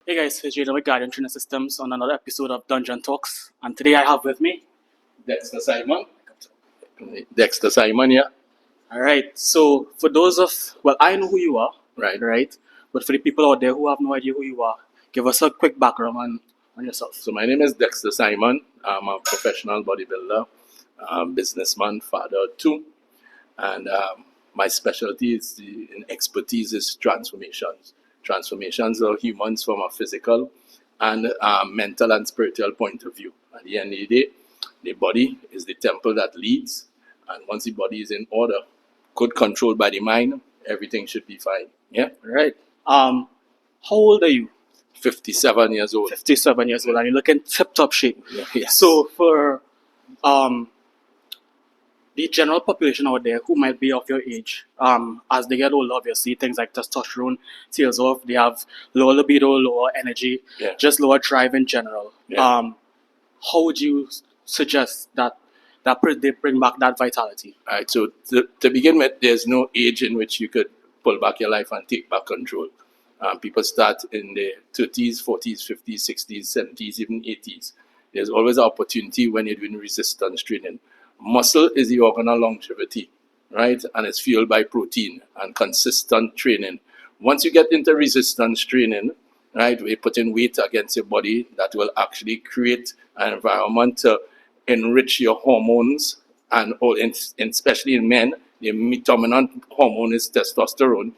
Hey guys, it's Jada with Guardian Trainer Systems on another episode of Dungeon Talks. And today I have with me. Dexter Simon. Dexter Simon, yeah. Alright, so for those well, I know who you are, Right. But for the people out there who have no idea who you are, give us a quick background on yourself. So my name is Dexter Simon. I'm a professional bodybuilder, businessman, father of two, and my specialty is in expertise is transformations. Transformations of humans from a physical and mental and spiritual point of view. At the end of the day, the body is the temple that leads, and once the body is in order, good controlled by the mind, everything should be fine. Yeah. Alright. How old are you? 57 years old. 57 years old, and you look in tip-top shape. Yes. So for the general population out there who might be of your age, as they get older, obviously things like testosterone tails off. They have lower libido, lower energy, Yeah. just lower drive in general. Yeah. How would you suggest that they bring back that vitality? All right. So to begin with, there's no age in which you could pull back your life and take back control. People start in their 30s, 40s, 50s, 60s, 70s, even 80s. There's always an opportunity when you're doing resistance training. Muscle is the organ of longevity, right? And it's fueled by protein and consistent training. Once you get into resistance training, right, we put in weight against your body that will actually create an environment to enrich your hormones, and especially in men, the dominant hormone is testosterone.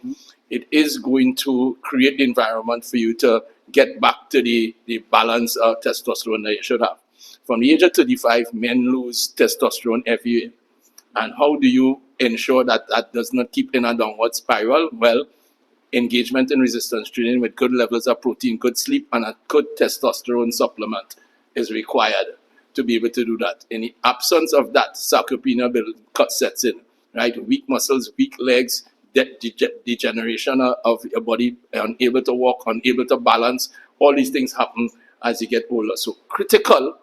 It is going to create the environment for you to get back to the balance of testosterone that you should have. From the age of 35, men lose testosterone every year. And how do you ensure that that does not keep in a downward spiral? Well, engagement in resistance training with good levels of protein, good sleep, and a good testosterone supplement is required to be able to do that. In the absence of that, sarcopenia cut sets in, right? Weak muscles, weak legs, degeneration of your body, unable to walk, unable to balance. All these things happen as you get older. So critical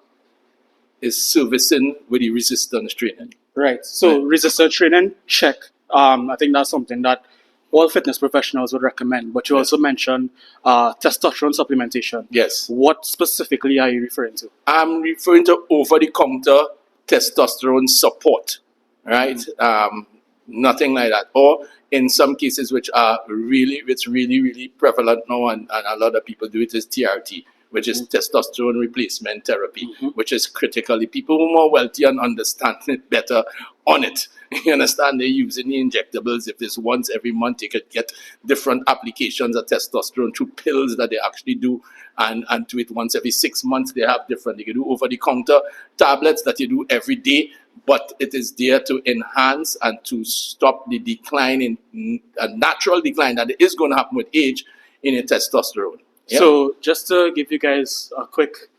is servicing with the resistance training. Right. So Right. resistance training, check. I think that's something that all fitness professionals would recommend. But you also mentioned testosterone supplementation. Yes. What specifically are you referring to? I'm referring to over-the-counter testosterone support, right? Nothing like that. Or in some cases, which are really prevalent now, and a lot of people do it, is TRT, which is testosterone replacement therapy, which is critical. The people who are more wealthy and understand it better on it. You understand? They're using the injectables. If it's once every month, they could get different applications of testosterone through pills that they actually do, and do it once every 6 months. They have different. They can do over-the-counter tablets that you do every day, but it is there to enhance and to stop the decline in a natural decline that is going to happen with age in your testosterone. Yeah. So just to give you guys a quick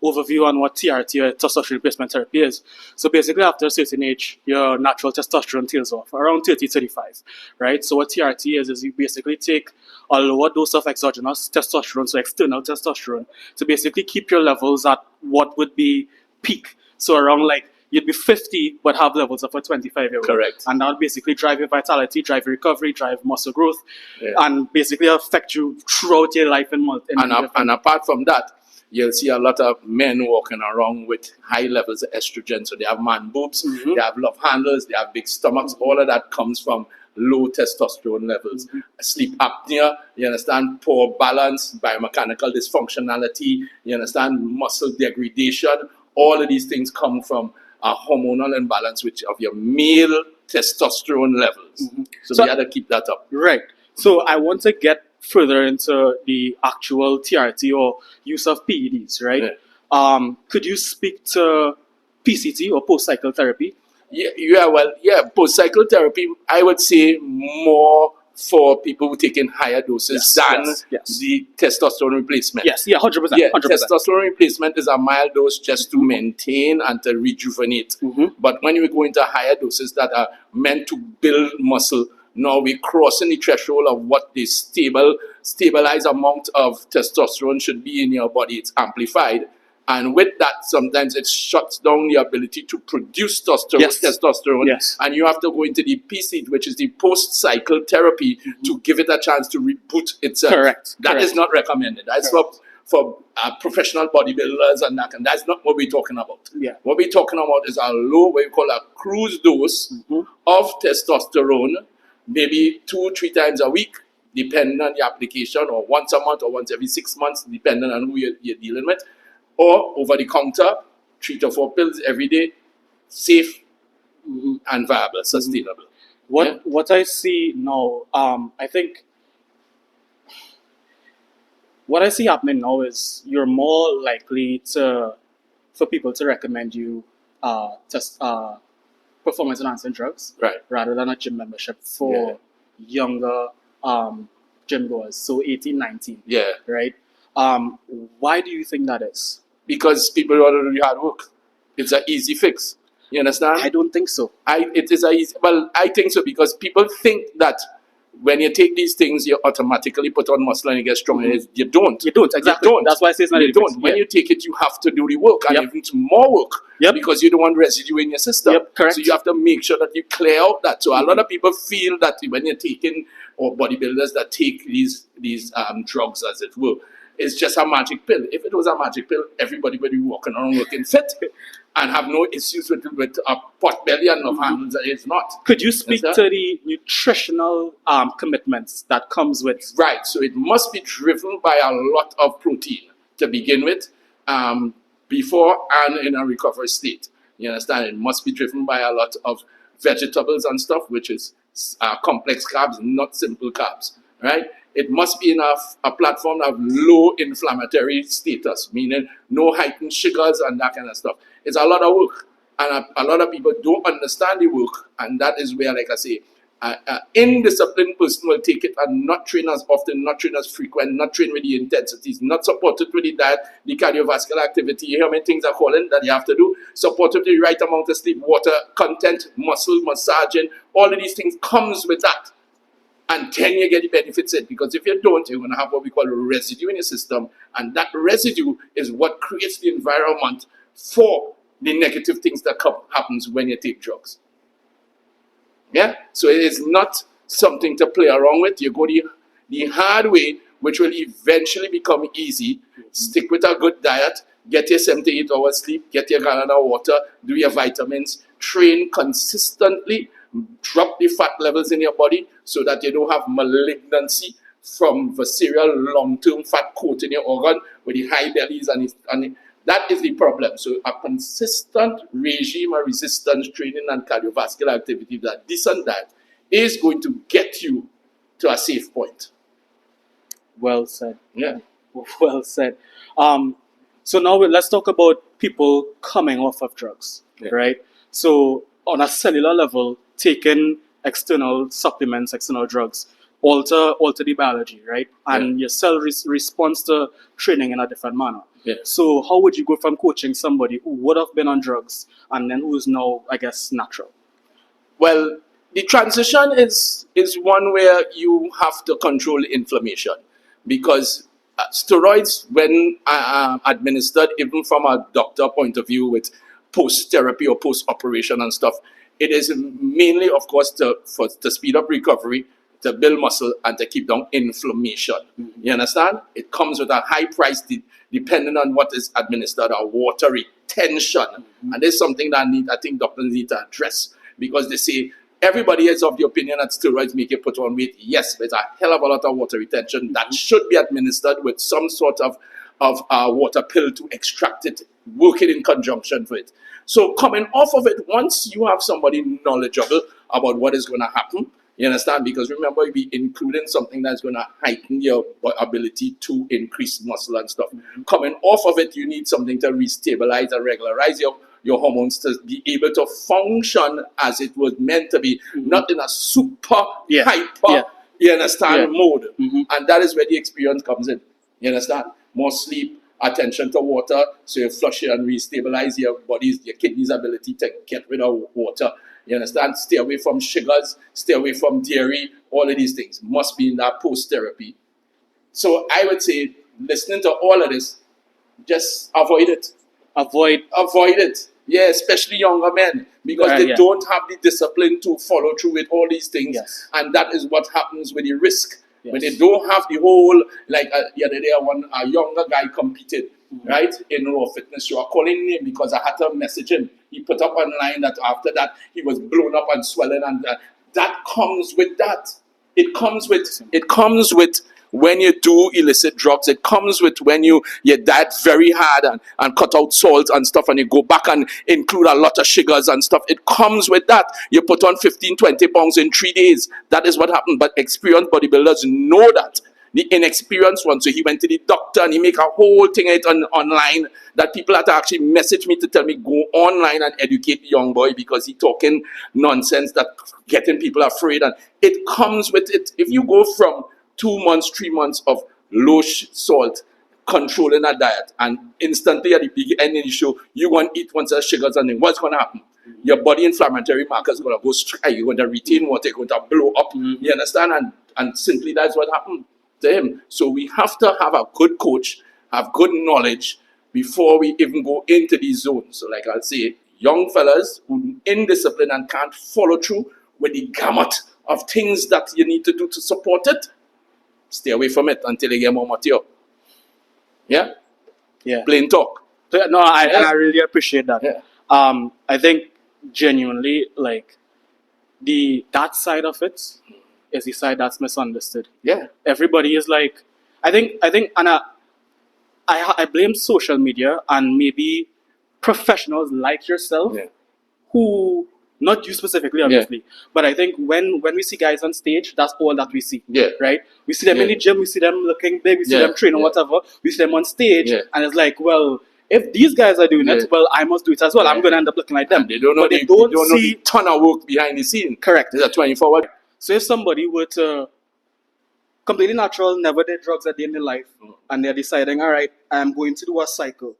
overview on what TRT or testosterone replacement therapy is. So basically after a certain age, your natural testosterone tails off around 30, 35, right? So what TRT is you basically take a lower dose of exogenous testosterone, so external testosterone, to basically keep your levels at what would be peak. So around like, you'd be 50, but have levels of a 25-year-old. Correct. And that would basically drive your vitality, drive your recovery, drive muscle growth, Yeah. and basically affect you throughout your life. And apart from that, you'll see a lot of men walking around with high levels of estrogen. So they have man boobs, they have love handles, they have big stomachs. All of that comes from low testosterone levels. Sleep apnea, you understand, poor balance, biomechanical dysfunctionality, you understand, muscle degradation. All of these things come from a hormonal imbalance of your male testosterone levels. So we have to keep that up. Right. So I want to get further into the actual TRT or use of PEDs, right? Yeah. Could you speak to PCT or post-cycle therapy? Yeah, post-cycle therapy, I would say more for people who taking higher doses than the testosterone replacement. Yes, 100%. Yeah, 100%. testosterone replacement is a mild dose just to maintain and to rejuvenate. But when we go into higher doses that are meant to build muscle, now we're crossing the threshold of what the stabilized amount of testosterone should be in your body. It's amplified. And with that, sometimes it shuts down the ability to produce Yes. testosterone. Yes. And you have to go into the PC, which is the post-cycle therapy, to give it a chance to reboot itself. Correct. That is not recommended. That's for professional bodybuilders and that. And that's not what we're talking about. Yeah. What we're talking about is a low, what we call a cruise dose of testosterone, maybe 2-3 times a week, depending on the application, or once a month or once every 6 months, depending on who you're dealing with. Or over the counter, 3 to 4 pills every day, safe and viable, sustainable. What I see now, I think what I see happening now is you're more likely for people to recommend you performance enhancing drugs, Right. rather than a gym membership for younger gym goers, so 18, 19. Yeah. Right? Why do you think that is? Because people want to do the hard work. It's an easy fix. You understand? I don't think so. It is a easy. Well, I think so, because people think that when you take these things, you automatically put on muscle and you get stronger. You don't. You don't, exactly. You don't. That's why I say it's not You a fix. don't. When you take it, you have to do the work, and Yep. even more work, Yep. because you don't want residue in your system. Yep, correct. So you have to make sure that you clear out that. So a lot of people feel that when you're taking, or bodybuilders that take these drugs, as it were, it's just a magic pill. If it was a magic pill, everybody would be walking around looking fit and have no issues with a pot belly and no handles. It's not. Could you speak Yes, to the nutritional commitments that comes with? Right, so it must be driven by a lot of protein to begin with, before and in a recovery state. You understand? It must be driven by a lot of vegetables and stuff, which is complex carbs, not simple carbs, right? It must be enough a platform of low inflammatory status, meaning no heightened sugars and that kind of stuff. It's a lot of work, and a lot of people don't understand the work, and that is where, like I say, indisciplined person will take it and not train as often, not train as frequent, not train with the intensities, not supported with the diet, the cardiovascular activity. You hear how many things are calling that you have to do? Supported with the right amount of sleep, water content, muscle massaging, all of these things comes with that. And then you get the benefits in, because if you don't, you're going to have what we call a residue in your system, and that residue is what creates the environment for the negative things that happens when you take drugs. Yeah, so it is not something to play around with. You go the hard way, which will eventually become easy. Stick with a good diet, get your 7 to 8 hours sleep, get your gallon of water, do your vitamins, train consistently, drop the fat levels in your body so that you don't have malignancy from visceral long-term fat coat in your organ with the high bellies, and that is the problem. So a consistent regime of resistance training and cardiovascular activity, that decent diet, is going to get you to a safe point. Well said. Yeah. Well said. So now let's talk about people coming off of drugs, right? So on a cellular level, taking external supplements, external drugs, alter the biology, right? And your cell responds to training in a different manner. Yeah. So how would you go from coaching somebody who would have been on drugs and then who's now, I guess, natural? Well, the transition is one where you have to control inflammation, because steroids, when administered, even from a doctor point of view with post-therapy or post-operation and stuff, it is mainly, of course, to speed up recovery, to build muscle, and to keep down inflammation. You understand? It comes with a high price depending on what is administered, or water retention. And this is something that I think doctors need to address, because they say everybody is of the opinion that steroids make you put on weight. Yes, but it's a hell of a lot of water retention that should be administered with some sort of water pill to extract it, working in conjunction with it. So coming off of it, once you have somebody knowledgeable about what is going to happen, you understand? Because remember, you'll be including something that's going to heighten your ability to increase muscle and stuff. Coming off of it, you need something to restabilize and regularize your hormones to be able to function as it was meant to be, not in a super hyper, you understand, mode. And that is where the experience comes in. You understand? More sleep, attention to water, so you flush it and restabilize your kidneys' ability to get rid of water. You understand? Stay away from sugars, stay away from dairy, all of these things must be in that post-therapy. So I would say, listening to all of this, just avoid it. avoid it. Yeah, especially younger men, because they Yeah. don't have the discipline to follow through with all these things. Yes. And that is what happens with the risk. When they Yes. don't have the whole, like the other day, a younger guy competed, right, in raw fitness show. I call him name because I had to message him. He put up online that after that, he was blown up and swelling, and that comes with that. It comes with when you do illicit drugs. It comes with when you diet very hard and cut out salt and stuff, and you go back and include a lot of sugars and stuff. It comes with that. You put on 15-20 pounds in 3 days. That is what happened. But experienced bodybuilders know that. The inexperienced one, so he went to the doctor and he make a whole thing online that people had to actually message me to tell me, go online and educate the young boy because he talking nonsense that getting people afraid. And it comes with it. If you go from 2 months, 3 months of low salt, controlling a diet, and instantly at the beginning of the show, you want to eat once of sugars and then what's going to happen? Your body inflammatory markers are going to go straight. You're going to retain water, you're going to blow up. You understand? And simply that's what happened to him. So we have to have a good coach, have good knowledge before we even go into these zones. So like I'll say, young fellas who indisciplined and can't follow through with the gamut of things that you need to do to support it, stay away from it until you get more mature. Yeah? Yeah. Plain talk. So, no, and I really appreciate that. Yeah. I think genuinely, like, that side of it is the side that's misunderstood. Yeah. Everybody is like, I think, and I blame social media and maybe professionals like yourself Yeah. who, not you specifically, obviously, but I think when we see guys on stage, that's all that we see. Yeah. Right? We see them in the gym, we see them looking big, we see them training, whatever. We see them on stage, and it's like, well, if these guys are doing it, well, I must do it as well. I'm going to end up looking like them. And they don't know, but they don't know the ton of work behind the scene. Correct. There's a 24 hour. So if somebody were to completely natural, never did drugs a day in their life, and they're deciding, all right, I'm going to do a cycle,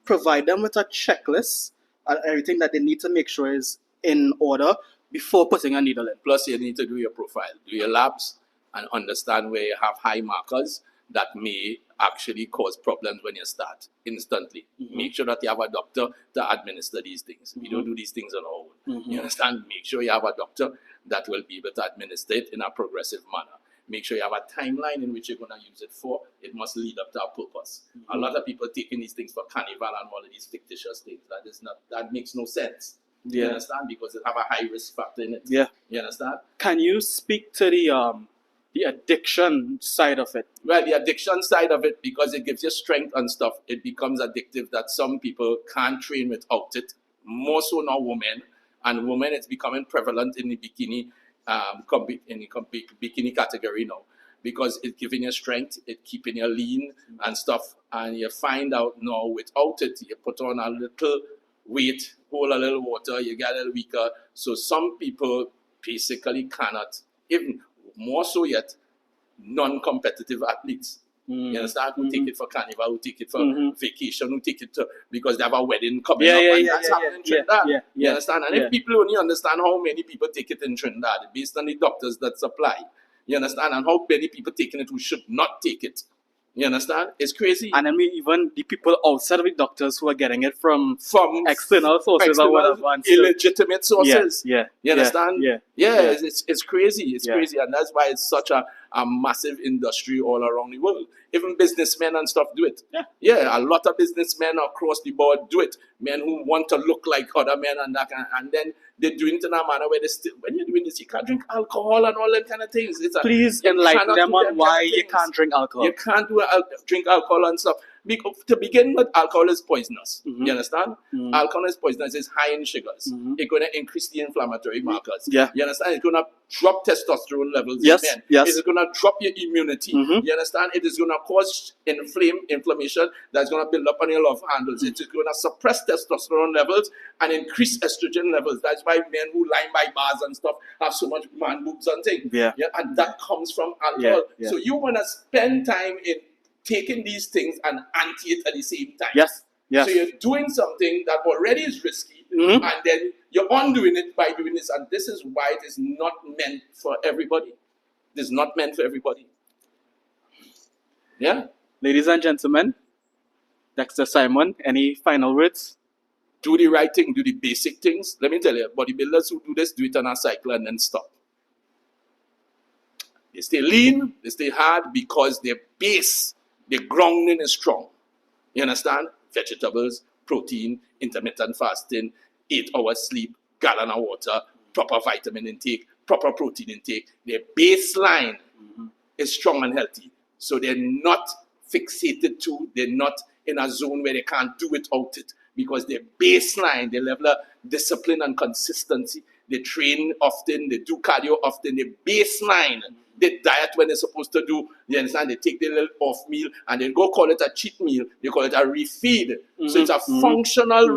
provide them with a checklist and everything that they need to make sure is in order before putting a needle in. Plus, you need to do your profile, do your labs, and understand where you have high markers that may actually cause problems when you start instantly. Make sure that you have a doctor to administer these things. We don't do these things on our own. You understand? Make sure you have a doctor that will be able to administer it in a progressive manner. Make sure you have a timeline in which you're going to use it for. It must lead up to a purpose. A lot of people taking these things for carnival and all of these fictitious things. That makes no sense. You understand? Because it have a high risk factor in it. Yeah. You understand? Can you speak to the addiction side of it? Well, the addiction side of it, because it gives you strength and stuff, it becomes addictive that some people can't train without it. More so now women. And women, it's becoming prevalent in the bikini bikini category now, because it's giving you strength, it's keeping you lean and stuff, and you find out now without it, you put on a little weight, hold a little water, you get a little weaker. So some people basically cannot, even more so yet, non-competitive athletes. You understand? Who take it for carnival, who take it for vacation, who take it because they have a wedding coming up, and that's happening in Trinidad. You understand? And if people only understand how many people take it in Trinidad, based on the doctors that supply, you understand, and how many people taking it who should not take it. You understand? It's crazy. And I mean, even the people outside of the doctors who are getting it from external sources or whatever. Illegitimate sources. You understand? Yeah. It's crazy. It's crazy. And that's why it's such a massive industry all around the world. Even businessmen and stuff do it. Yeah, a lot of businessmen across the board do it. Men who want to look like other men and that and then they're doing it in a manner where they still, when you're doing this, you can't drink alcohol and all that kind of things. Please enlighten them on why you can't drink alcohol. You can't drink alcohol and stuff. To begin with, alcohol is poisonous. You understand? Alcohol is poisonous. It's high in sugars. It's going to increase the inflammatory markers. You understand? It's going to drop testosterone levels in men. It's going to drop your immunity. You understand? It is going to cause inflammation that's going to build up on your love handles. It is going to suppress testosterone levels and increase estrogen levels. That's why men who lie by bars and stuff have so much man boobs and things. And that comes from alcohol. So you want to spend time in taking these things and anti it at the same time. So you're doing something that already is risky, and then you're undoing it by doing this. And this is why it is not meant for everybody. It is not meant for everybody. Yeah. Ladies and gentlemen, Dexter Simon, any final words? Do the right thing, do the basic things. Let me tell you, bodybuilders who do this, do it on a cycle and then stop. They stay lean, they stay hard because their base, their grounding is strong. You understand? Vegetables, protein, intermittent fasting, 8 hours sleep, gallon of water, proper vitamin intake, proper protein intake. Their baseline is strong and healthy. So they're not fixated to, they're not in a zone where they can't do without it. Because their baseline, their level of discipline and consistency, they train often, they do cardio often, their baseline, they diet when they're supposed to do, you understand, they take their little off meal and they go call it a cheat meal, they call it a refeed. So it's a functional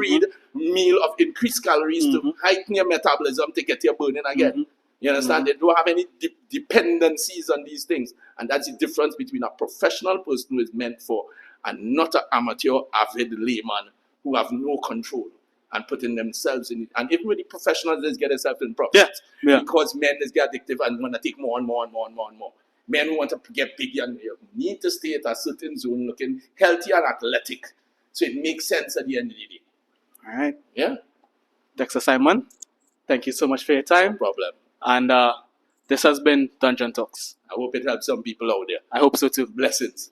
meal of increased calories to heighten your metabolism to get your burning again. You understand? They don't have any dependencies on these things. And that's the difference between a professional person who is meant for and not an amateur, avid layman who have no control and putting themselves in it. And even with the professionals, they get themselves in problems. Because men is get addictive and want to take more and more and more and more and more. Men who want to get big and you need to stay at a certain zone looking healthy and athletic. So it makes sense at the end of the day. All right. Yeah. Dexter Simon, thank you so much for your time. No problem. And this has been Dungeon Talks. I hope it helps some people out there. I hope so too. Blessings.